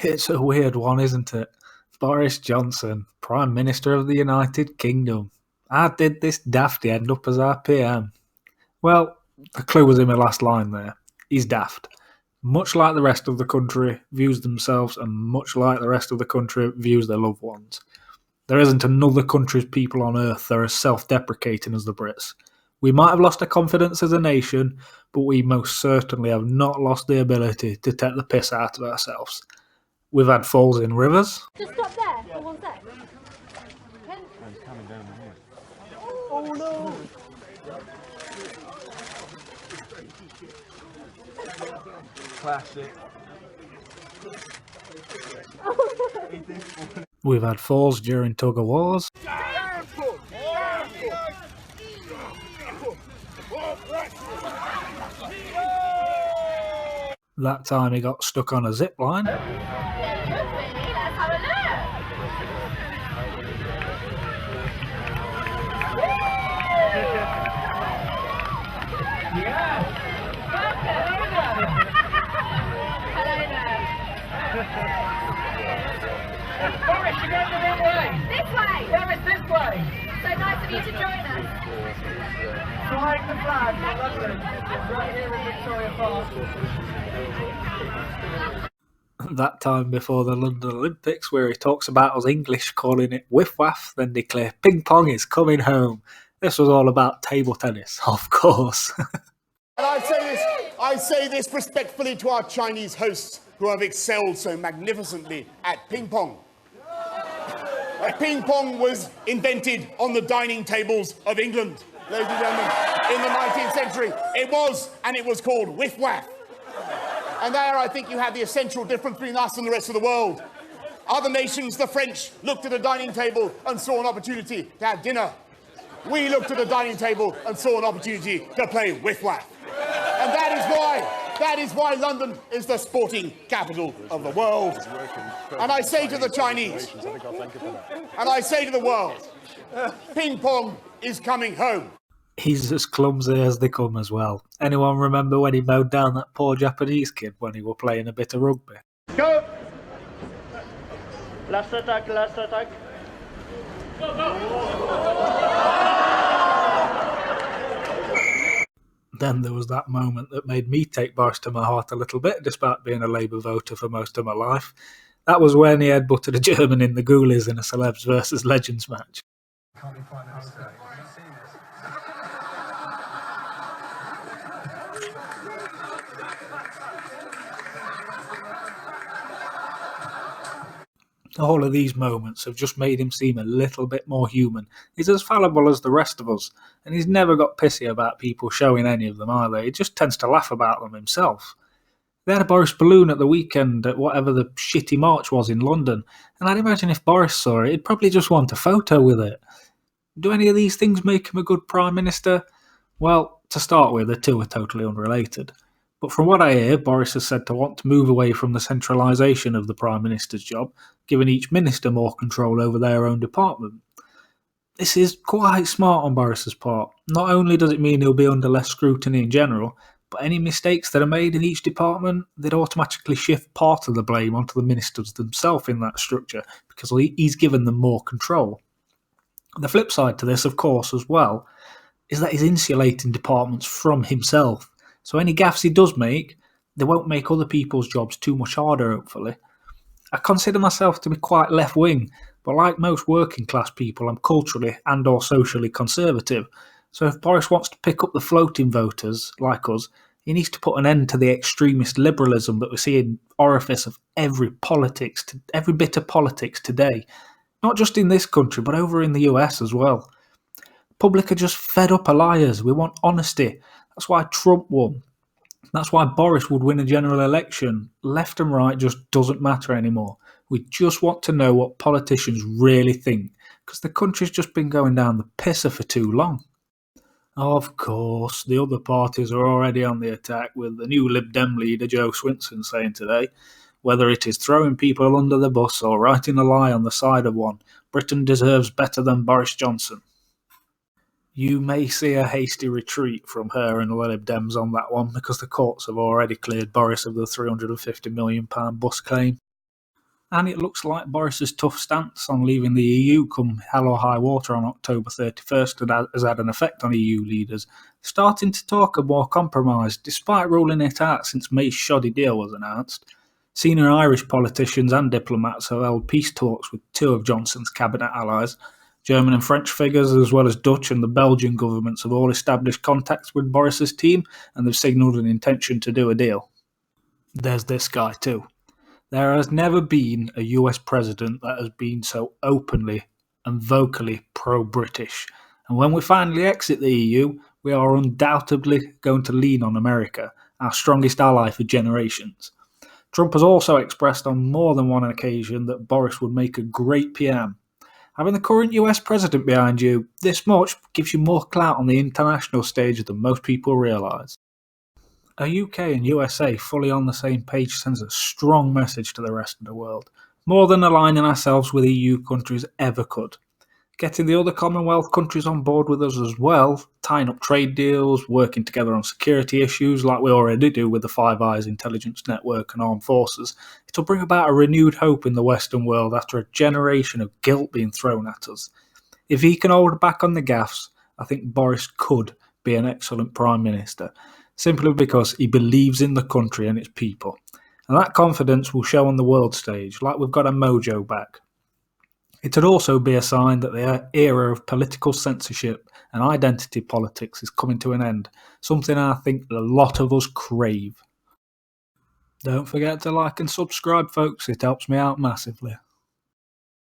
It's a weird one, isn't it? Boris Johnson, Prime Minister of the United Kingdom. How did this dafty end up as our PM? Well, the clue was in my last line there. He's daft. Much like the rest of the country views themselves, and much like the rest of the country views their loved ones. There isn't another country's people on earth that are as self-deprecating as the Brits. We might have lost our confidence as a nation, but we most certainly have not lost the ability to take the piss out of ourselves. We've had falls in rivers. Just stop there for 1 sec. It's coming down here. Oh no! Classic. We've had falls during tug of wars. That time he got stuck on a zip line. Boris, you're going the wrong way. This way! No, it's this way. So nice of you to join us. Flying the flag, lovely. Right here in Victoria Park. That time before the London Olympics, where he talks about us English calling it whiff waff, then declare ping pong is coming home. This was all about table tennis, of course. And I say this respectfully to our Chinese hosts who have excelled so magnificently at ping pong. Ping pong was invented on the dining tables of England, ladies and gentlemen, in the 19th century. It was called whiff waff. And there I think you have the essential difference between us and the rest of the world. Other nations, the French, looked at a dining table and saw an opportunity to have dinner. We looked at a dining table and saw an opportunity to play whiff waff. And that is why London is the sporting capital of the world. And I say to the Chinese, and I say to the world, ping pong is coming home. He's as clumsy as they come as well. Anyone remember when he mowed down that poor Japanese kid when he were playing a bit of rugby? Go! Last attack, last attack. Then there was that moment that made me take Boris to my heart a little bit, despite being a Labour voter for most of my life. That was when he headbutted a German in the Ghoulies in a Celebs versus Legends match. Can't be quite nice today. All of these moments have just made him seem a little bit more human. He's as fallible as the rest of us, and he's never got pissy about people showing any of them either. He just tends to laugh about them himself. They had a Boris balloon at the weekend at whatever the shitty march was in London, and I'd imagine if Boris saw it, he'd probably just want a photo with it. Do any of these things make him a good Prime Minister? Well, to start with, the two are totally unrelated. But from what I hear, Boris is said to want to move away from the centralisation of the Prime Minister's job, giving each minister more control over their own department. This is quite smart on Boris's part. Not only does it mean he'll be under less scrutiny in general, but any mistakes that are made in each department, they'd automatically shift part of the blame onto the ministers themselves in that structure, because he's given them more control. The flip side to this, of course, as well, is that he's insulating departments from himself. So any gaffes he does make, they won't make other people's jobs too much harder, hopefully. I consider myself to be quite left-wing, but like most working-class people, I'm culturally and or socially conservative. So if Boris wants to pick up the floating voters, like us, he needs to put an end to the extremist liberalism that we see in orifice of every bit of politics today. Not just in this country, but over in the US as well. Public are just fed up of liars. We want honesty. That's why Trump won. That's why Boris would win a general election. Left and right just doesn't matter anymore. We just want to know what politicians really think, because the country's just been going down the pisser for too long. Of course, the other parties are already on the attack, with the new Lib Dem leader Joe Swinson saying today, whether it is throwing people under the bus or writing a lie on the side of one, Britain deserves better than Boris Johnson. You may see a hasty retreat from her and the Lib Dems on that one, because the courts have already cleared Boris of the £350 million bus claim. And it looks like Boris's tough stance on leaving the EU come hell or high water on October 31st has had an effect on EU leaders, starting to talk of more compromise, despite ruling it out since May's shoddy deal was announced. Senior Irish politicians and diplomats have held peace talks with two of Johnson's cabinet allies. German and French figures, as well as Dutch and the Belgian governments, have all established contacts with Boris's team, and they've signalled an intention to do a deal. There's this guy too. There has never been a US president that has been so openly and vocally pro-British. And when we finally exit the EU, we are undoubtedly going to lean on America, our strongest ally for generations. Trump has also expressed on more than one occasion that Boris would make a great PM. Having the current US president behind you this much gives you more clout on the international stage than most people realise. A UK and USA fully on the same page sends a strong message to the rest of the world, more than aligning ourselves with EU countries ever could. Getting the other Commonwealth countries on board with us as well, tying up trade deals, working together on security issues like we already do with the Five Eyes intelligence network and armed forces, it'll bring about a renewed hope in the Western world after a generation of guilt being thrown at us. If he can hold back on the gaffes, I think Boris could be an excellent Prime Minister, simply because he believes in the country and its people. And that confidence will show on the world stage, like we've got a mojo back. It would also be a sign that the era of political censorship and identity politics is coming to an end, something I think a lot of us crave. Don't forget to like and subscribe, folks, it helps me out massively.